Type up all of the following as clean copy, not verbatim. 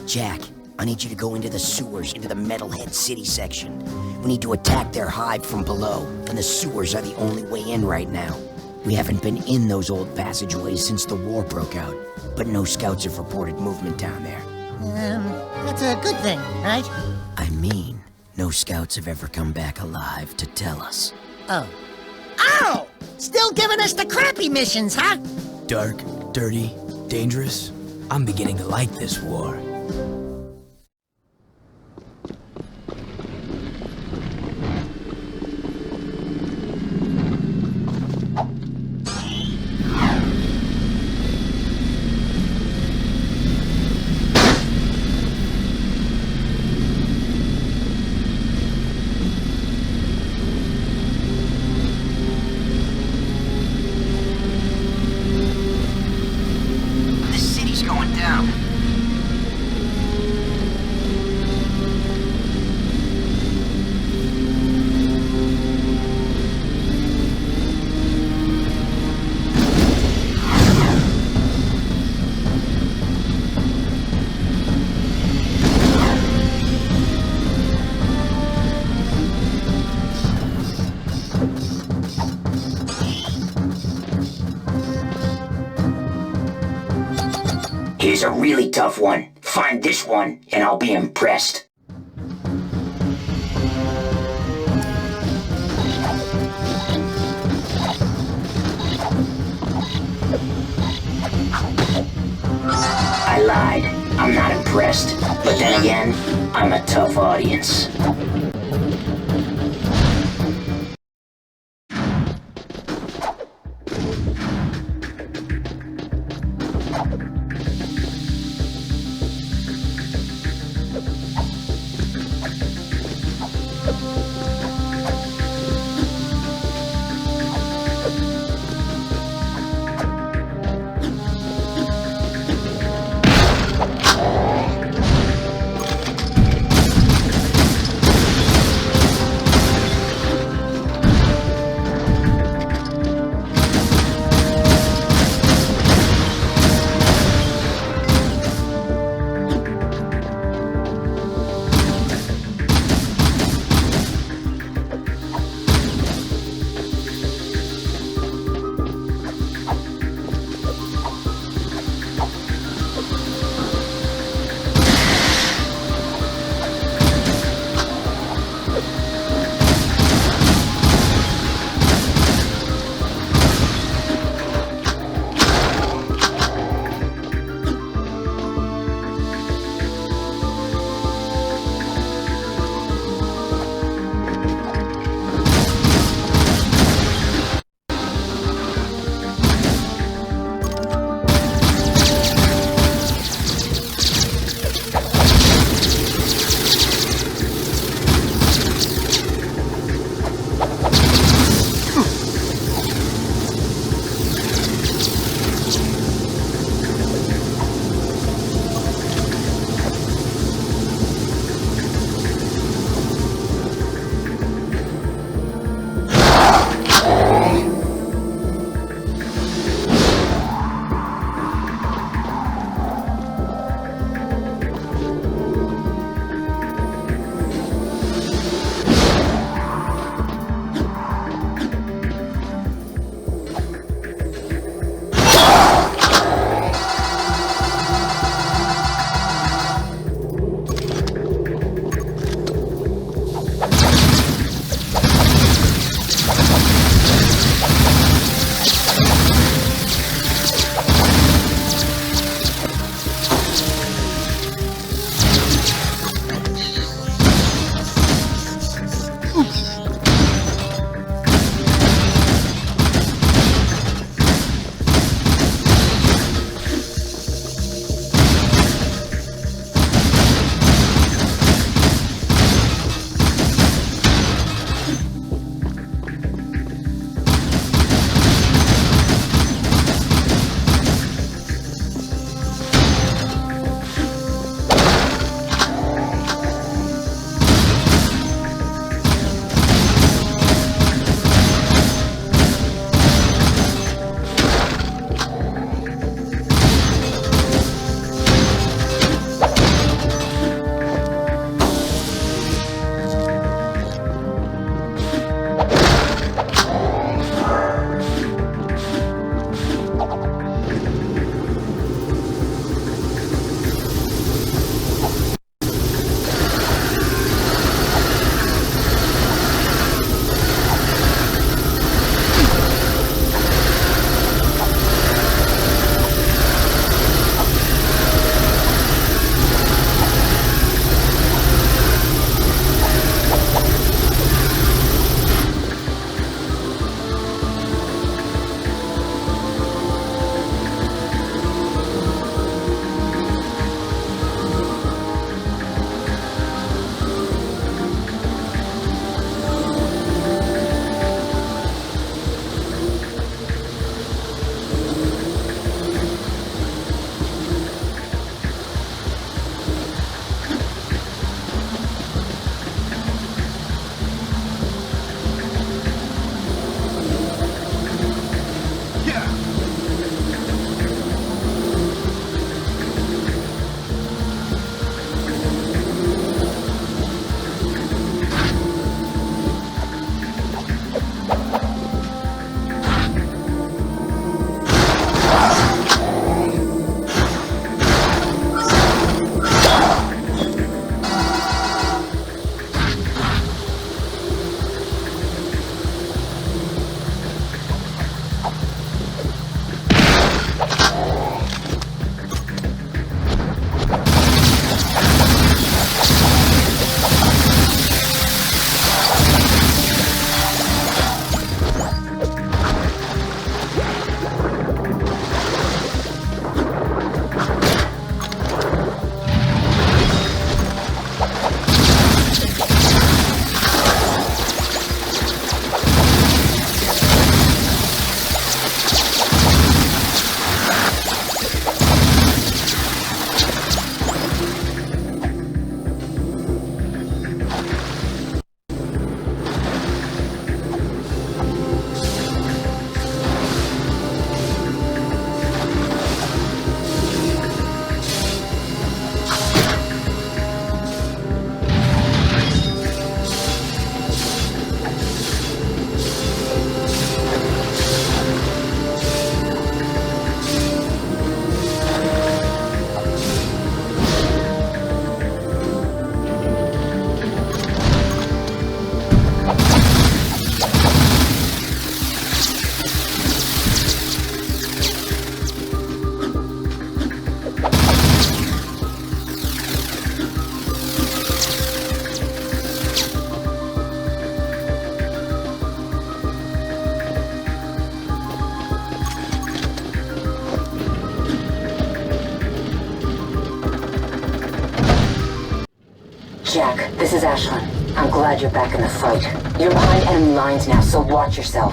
Jak, I need you to go into the sewers, into the Metalhead City section. We need to attack their hive from below, and the sewers are the only way in right now. We haven't been in those old passageways since the war broke out, but no scouts have reported movement down there. That's a good thing, right? I mean, no scouts have ever come back alive to tell us. Oh. Ow! Still giving us the crappy missions, huh? Dark, dirty, dangerous. I'm beginning to like this war. Here's a really tough one. Find this one, and I'll be impressed. I lied. I'm not impressed. But then again, I'm a tough audience. Jak, this is Ashlyn. I'm glad you're back in the fight. You're behind enemy lines now, so watch yourself.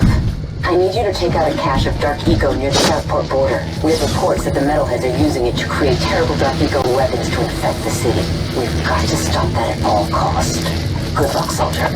I need you to take out a cache of Dark Eco near the Southport border. We have reports that the metalheads are using it to create terrible Dark Eco weapons to infect the city. We've got to stop that at all costs. Good luck, soldier.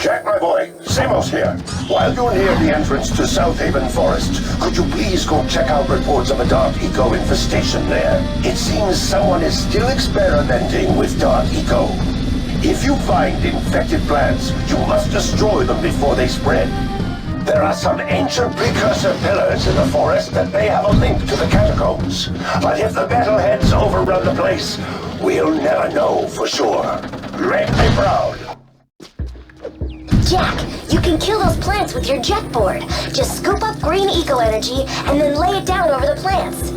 Jak, my boy, Samos here. While you're near the entrance to South Haven Forest, could you please go check out reports of a Dark Eco infestation there? It seems someone is still experimenting with Dark Eco. If you find infected plants, you must destroy them before they spread. There are some ancient precursor pillars in the forest that may have a link to the catacombs. But if the metalheads overrun the place, we'll never know for sure. Make me proud. Jak, you can kill those plants with your jet board. Just scoop up green eco energy and then lay it down over the plants.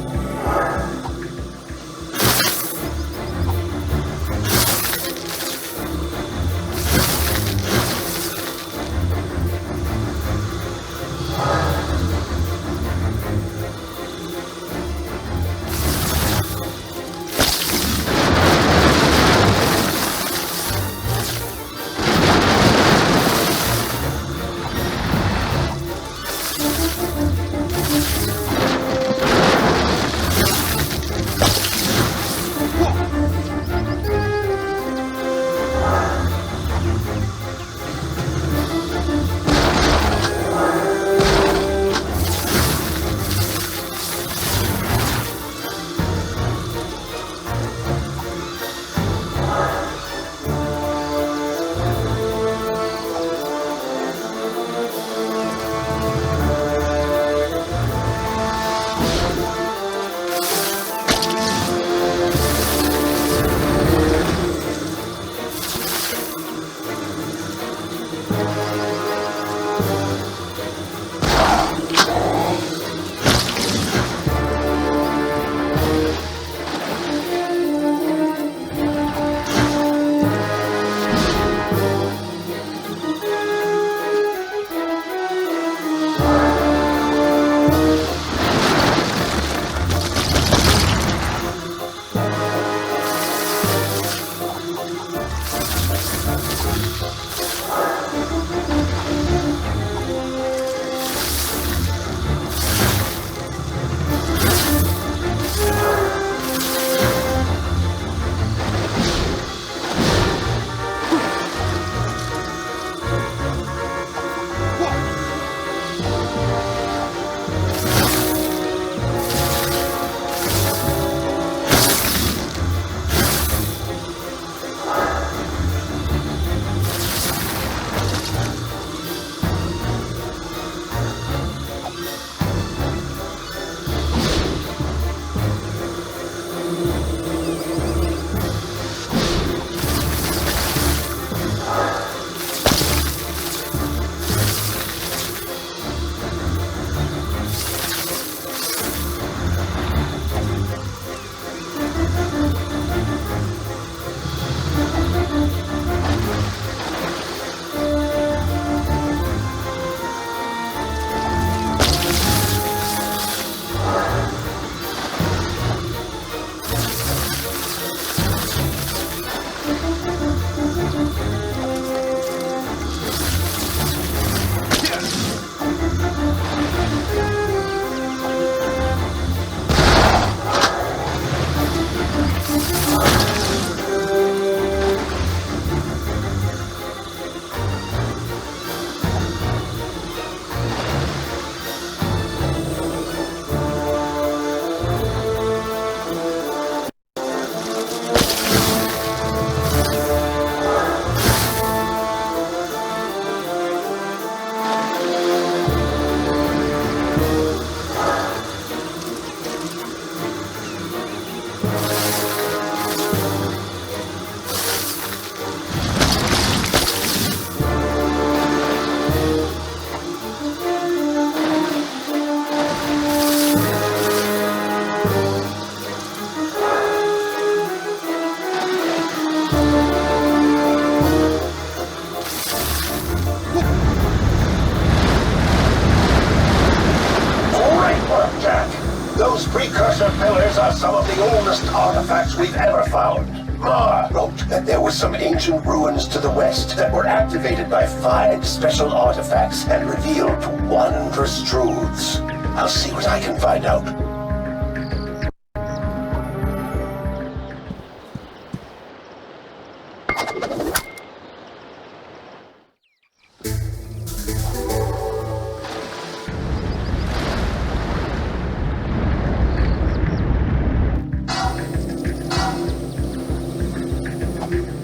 Those precursor pillars are some of the oldest artifacts we've ever found. Marr wrote that there were some ancient ruins to the west that were activated by 5 special artifacts and revealed wondrous truths. I'll see what I can find out.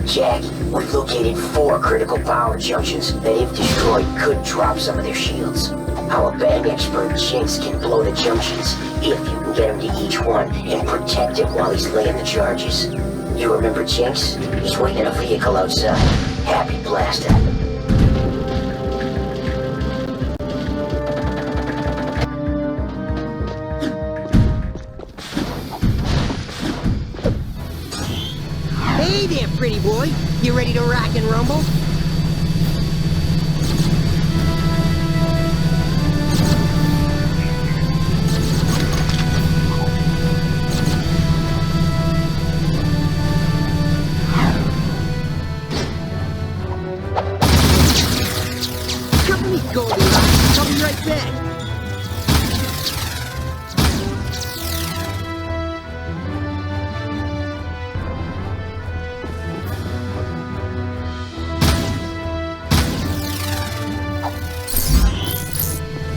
Jak, we've located 4 critical power junctions that, if destroyed, could drop some of their shields. Our bang expert Jinx can blow the junctions, if you can get him to each one and protect him while he's laying the charges. You remember Jinx? He's waiting in a vehicle outside. Happy blasting. Hey there, pretty boy. You ready to rock and rumble? Cover me, Goldilocks. I'll be right back.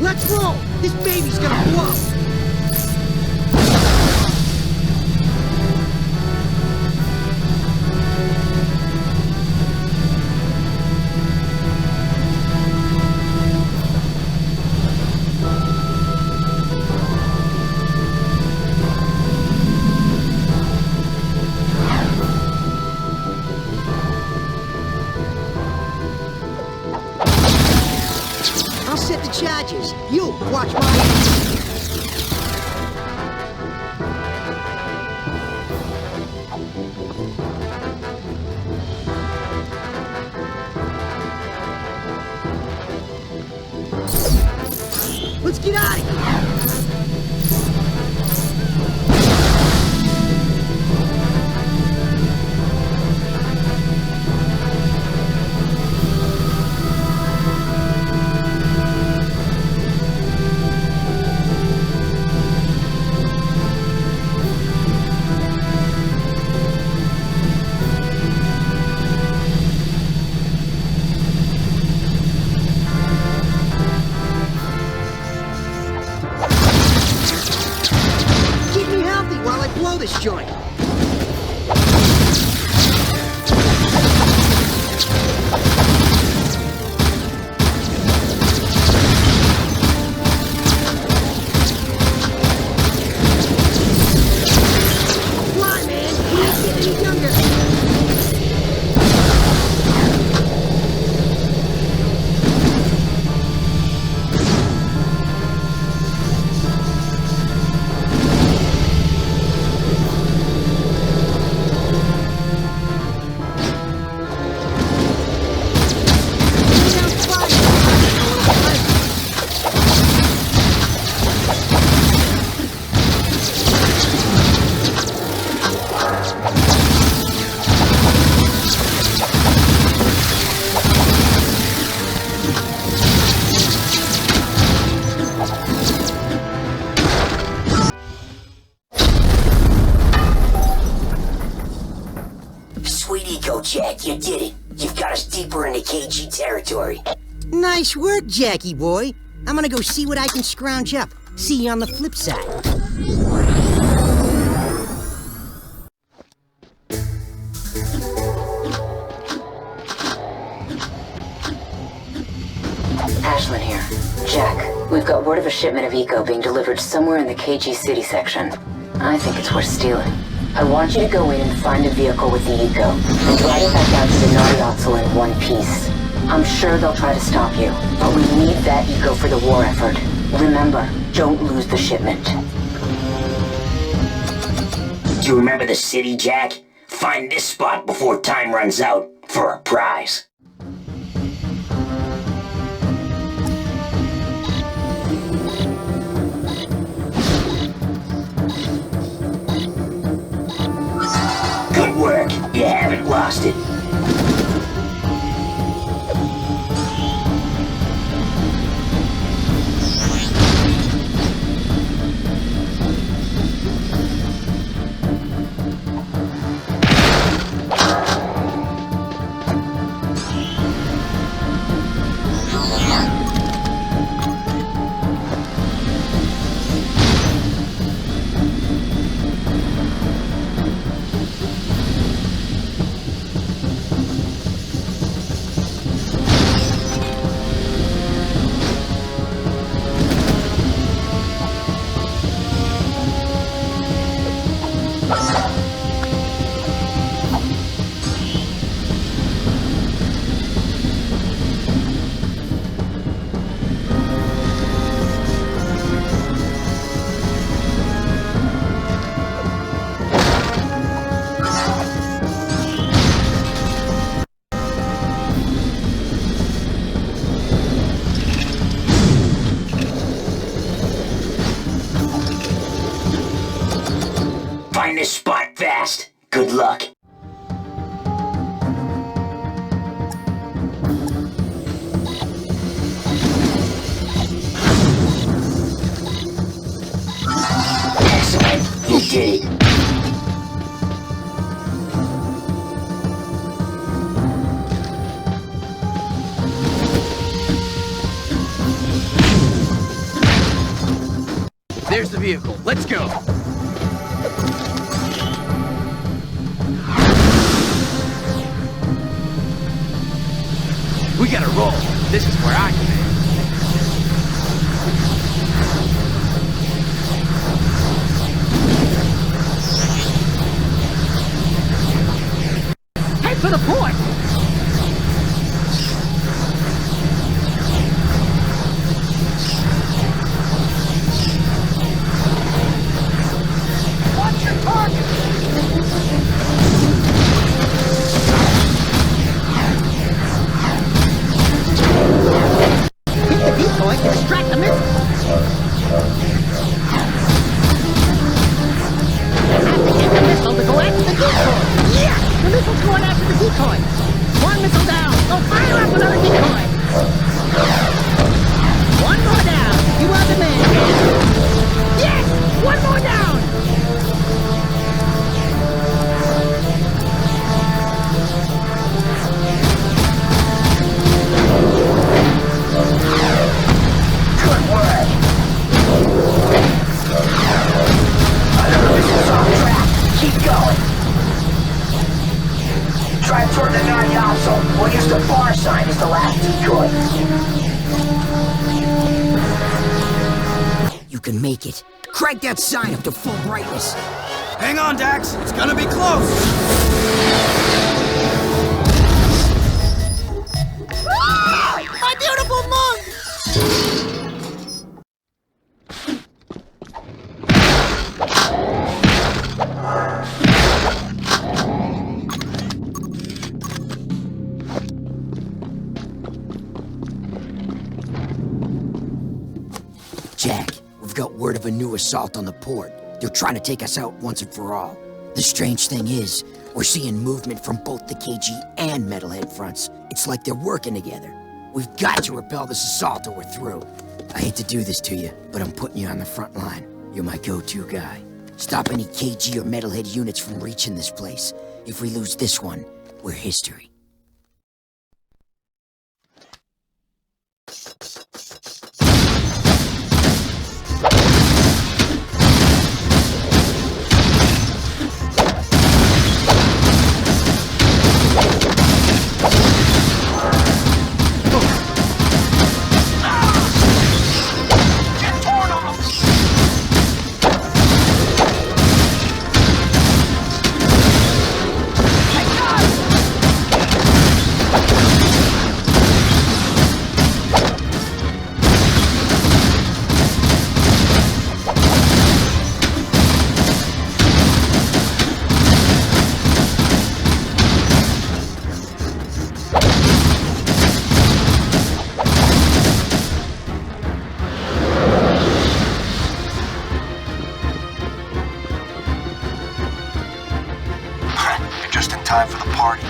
Let's roll! This baby's gonna blow! I'll set the charges. You watch my hands. Let's get out of here. Blow this joint. Fly, man. You ain't getting any younger. Sweet eco, Jak, you did it. You've got us deeper into KG territory. Nice work, Jackie boy. I'm gonna go see what I can scrounge up. See you on the flip side. Ashlyn here. Jak, we've got word of a shipment of eco being delivered somewhere in the KG City section. I think it's worth stealing. I want you to go in and find a vehicle with the eco, and drive it back out to the Naughty in one piece. I'm sure they'll try to stop you, but we need that eco for the war effort. Remember, don't lose the shipment. Do you remember the city, Jak? Find this spot before time runs out for a prize. find this spot fast. Good luck. Excellent. You did it. There's the vehicle. Let's go. We gotta roll. This is where I command. Head for the port! Watch your target! Hit the decoy to distract the missile. Have to get the missile to go after the decoy. Yeah! The missile's going after the decoy. One missile down. Go fire up another decoy. One more down. You are the man, man. Yes! One more down. Good work. Another missile's off track. Keep going. Drive toward the Naryazo. We'll use the bar sign as the last decoy. You can make it. Crank that sign up to full brightness. Hang on, Dax. It's gonna be close. My beautiful monk! Jack, we've got word of a new assault on the port. They're trying to take us out once and for all. The strange thing is, we're seeing movement from both the KG and Metalhead fronts. It's like they're working together. We've got to repel this assault or we're through. I hate to do this to you, but I'm putting you on the front line. You're my go-to guy. Stop any KG or Metalhead units from reaching this place. If we lose this one, we're history. Just in time for the party.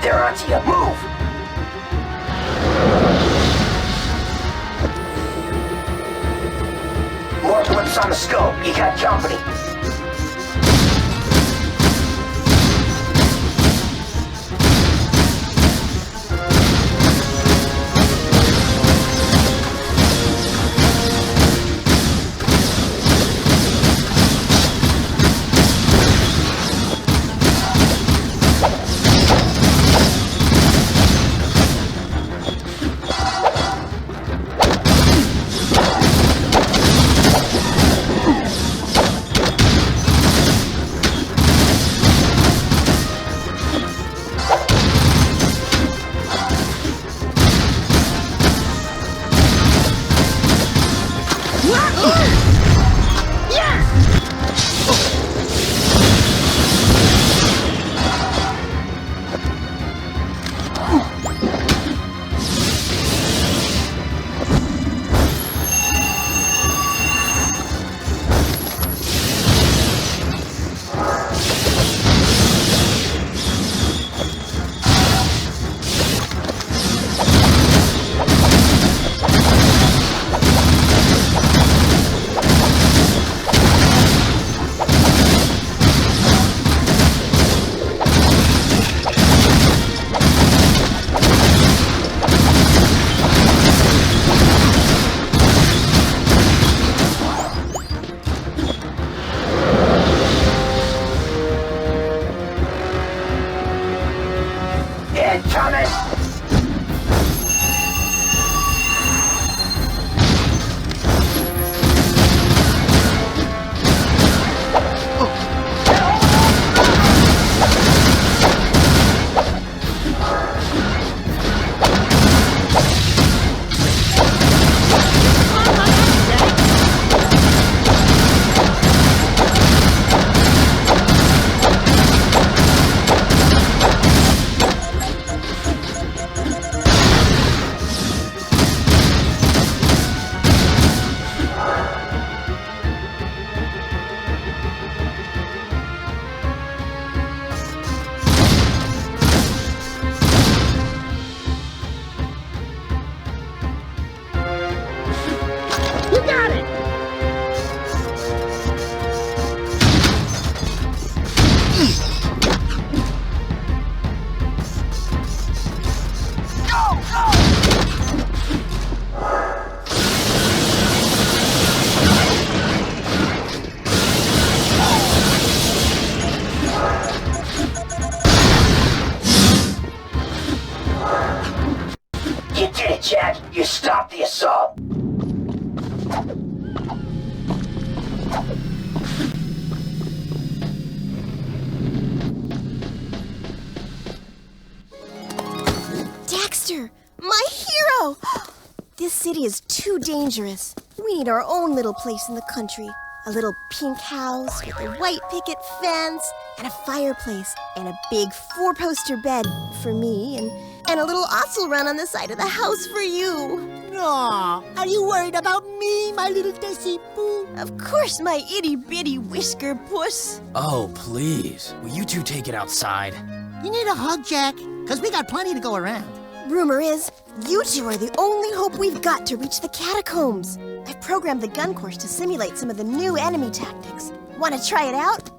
They're onto you. Move! More blips on the scope. You got company. Incoming! You got it! You did it, Jak. You stopped the assault. Dexter, my hero! This city is too dangerous. We need our own little place in the country. A little pink house with a white picket fence and a fireplace and a big 4-poster bed for me and a little osel run on the side of the house for you. Aw, are you worried about me, my little Desi Boo? Of course, my itty-bitty whisker puss. Oh, please. Will you two take it outside? You need a hug, Jak, because we got plenty to go around. Rumor is, you two are the only hope we've got to reach the catacombs. I've programmed the gun course to simulate some of the new enemy tactics. Want to try it out?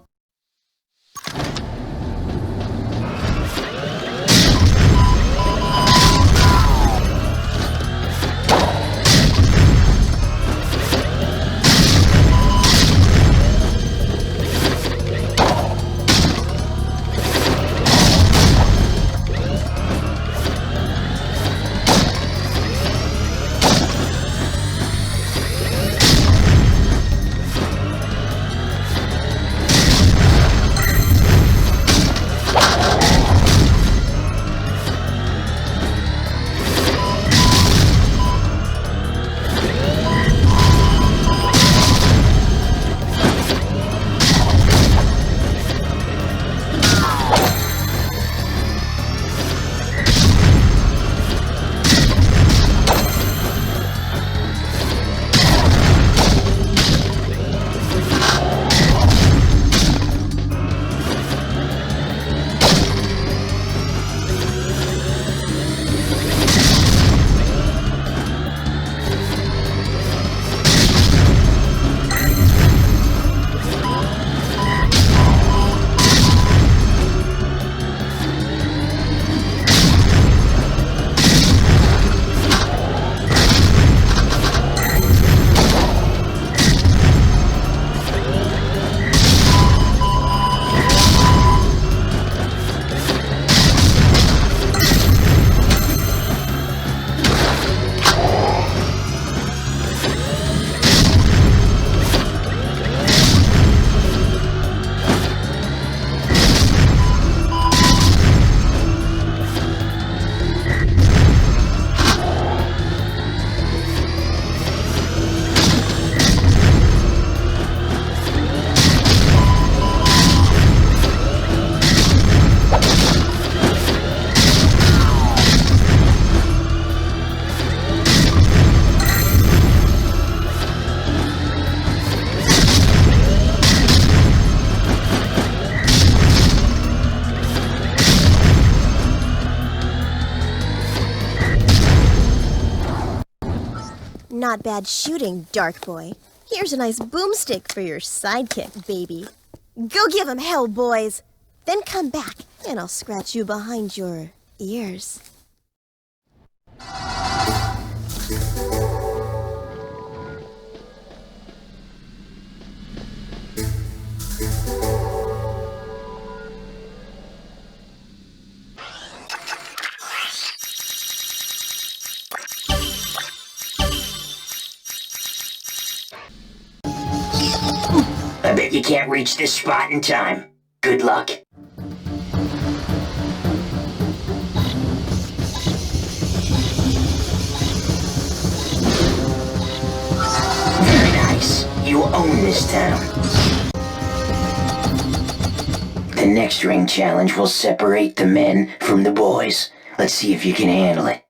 Not bad shooting, Dark Boy. Here's a nice boomstick for your sidekick, baby. Go give him hell, boys. Then come back, and I'll scratch you behind your ears. I bet you can't reach this spot in time. Good luck. Very nice. You own this town. The next ring challenge will separate the men from the boys. Let's see if you can handle it.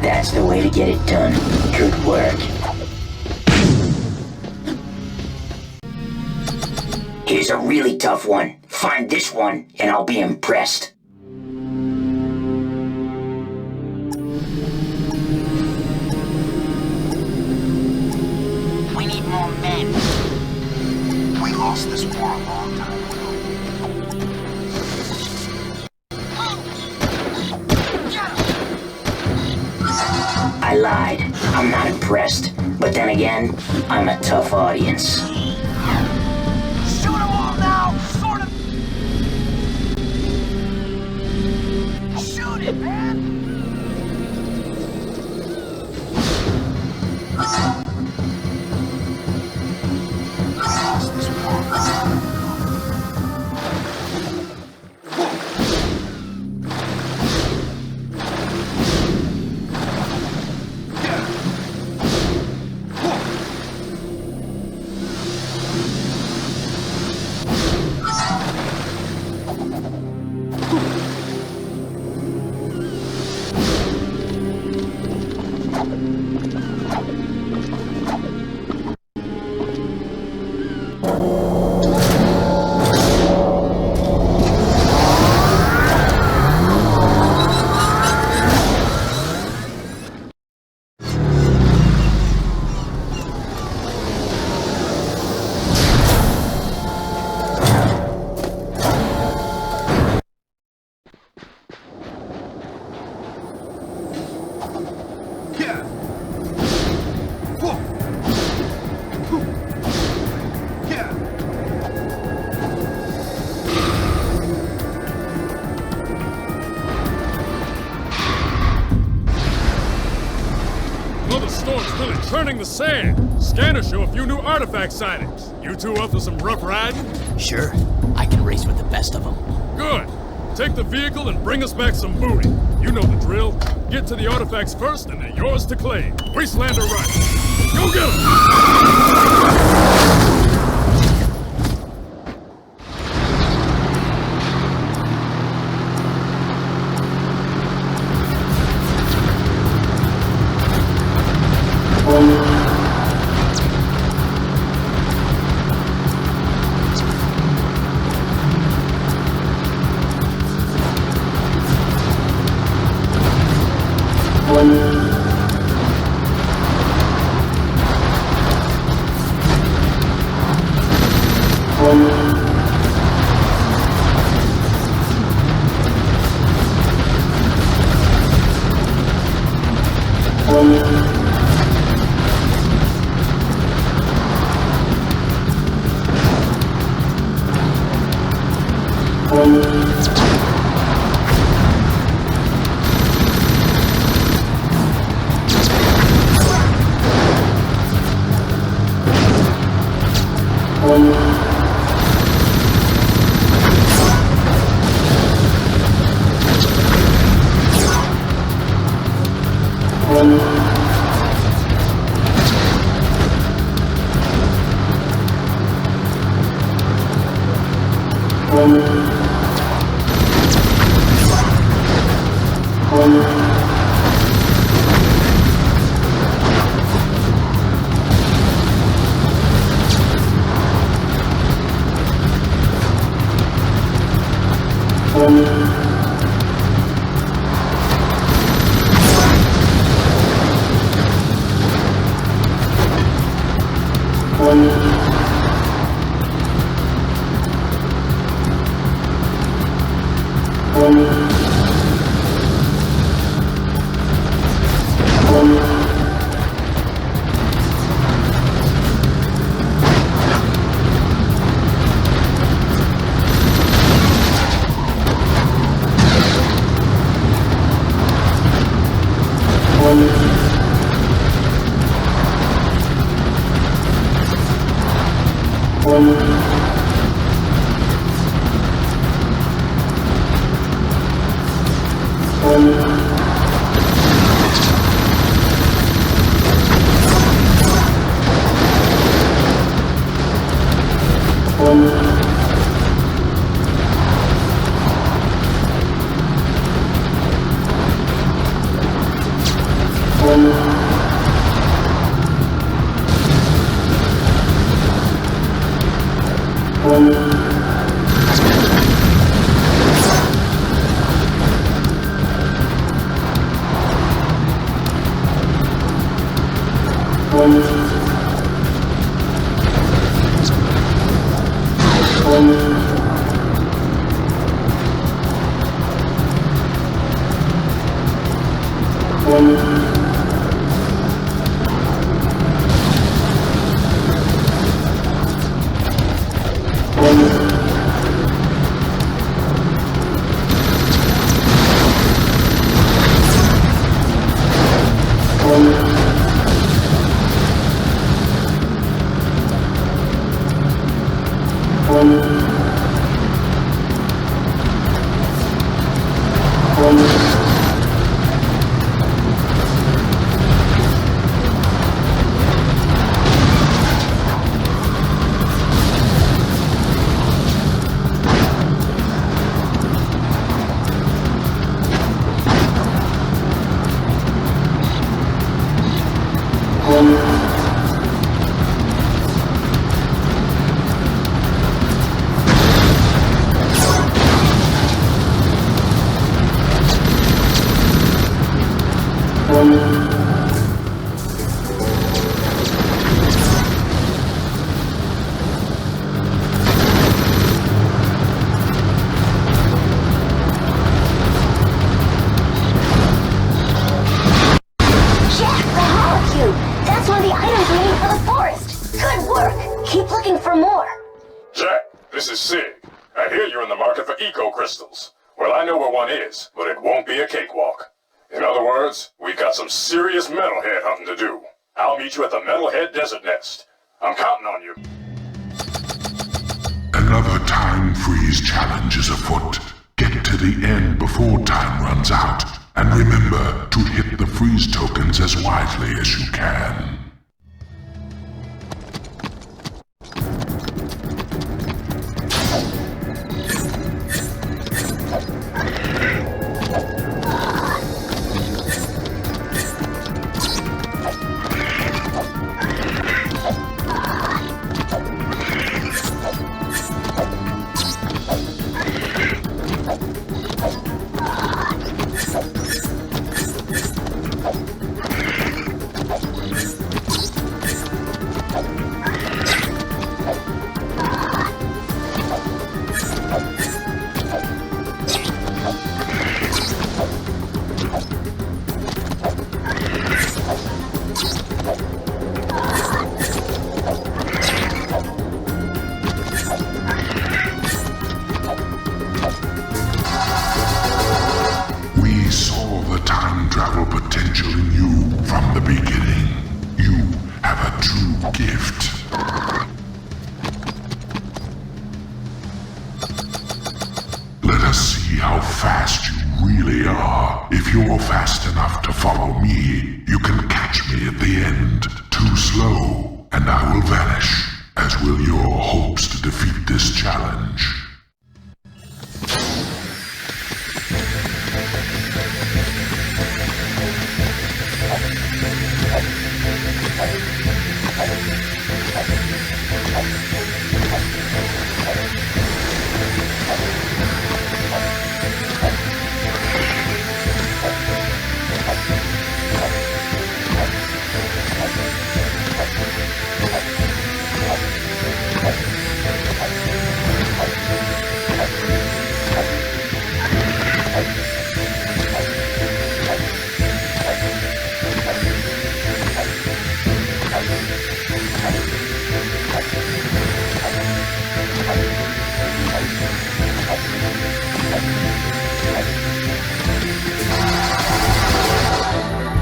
That's the way to get it done. Good work. Here's a really tough one. Find this one, and I'll be impressed. We need more men. We lost this war a long time ago. I lied. I'm not impressed. But then again, I'm a tough audience. Shoot them all now! Sort of... Shoot it, man! Turning the sand. Scanners show a few new artifact sightings. You two up for some rough riding? Sure. I can race with the best of them. Good. Take the vehicle and bring us back some booty. You know the drill. Get to the artifacts first and they're yours to claim. Wastelander right. Go get 'em! Serious metalhead hunting to do. I'll meet you at the Metalhead Desert Nest. I'm counting on you. Another time freeze challenge is afoot. Get to the end before time runs out. And remember to hit the freeze tokens as wisely as you can. gift. Let us see how fast you really are. If you're fast enough to follow me, you can catch me at the end. Too slow, and I will vanish, as will your hopes to defeat this challenge.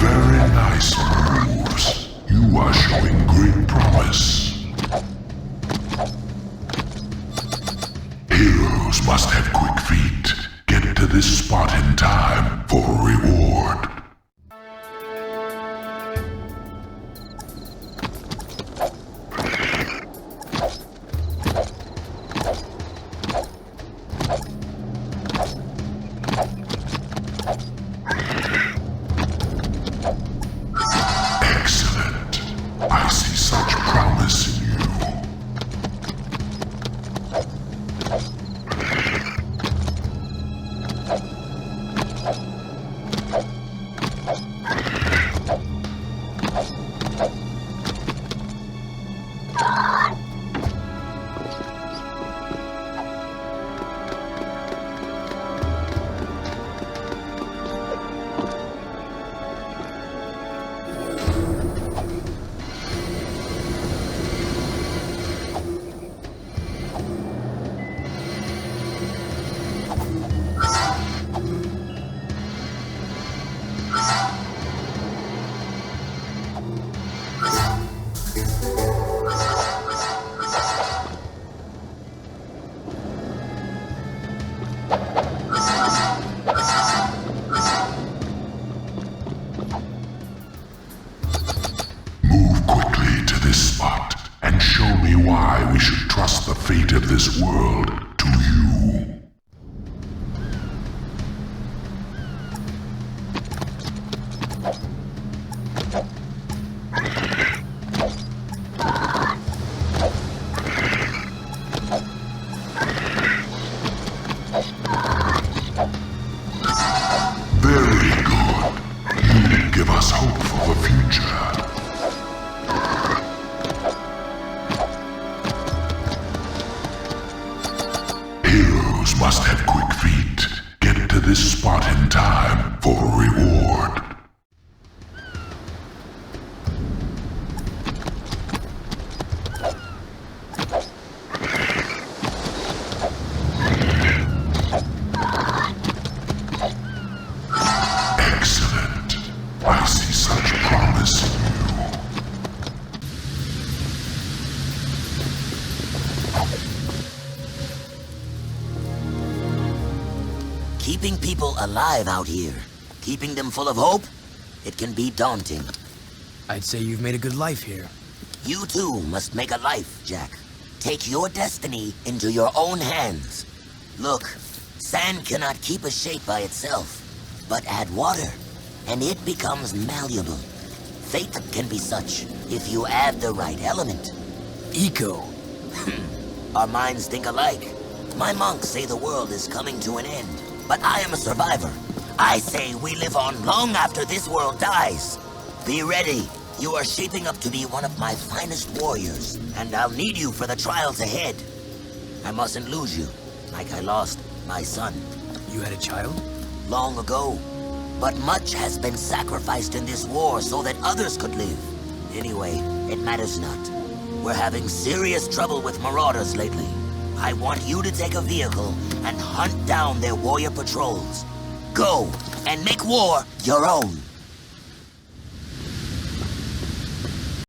Very nice moves. You are showing great promise. Heroes must have quick feet. Get to this spot in time for a reward. Excellent. I see such promise in you. Move quickly to this spot and show me why we should trust the fate of this world to you. Very good. You give us hope for the future. Heroes must have quick feet. Get to this spot in time for a reward. Excellent. I see such promise in you. Keeping people alive out here, keeping them full of hope, it can be daunting. I'd say you've made a good life here. You too must make a life, Jak. Take your destiny into your own hands. Look, sand cannot keep a shape by itself, but add water, and it becomes malleable. Fate can be such if you add the right element. Eco. Our minds think alike. My monks say the world is coming to an end, but I am a survivor. I say we live on long after this world dies. Be ready. You are shaping up to be one of my finest warriors, and I'll need you for the trials ahead. I mustn't lose you, like I lost my son. You had a child? Long ago. But much has been sacrificed in this war so that others could live. Anyway, it matters not. We're having serious trouble with marauders lately. I want you to take a vehicle and hunt down their warrior patrols. Go, and make war your own.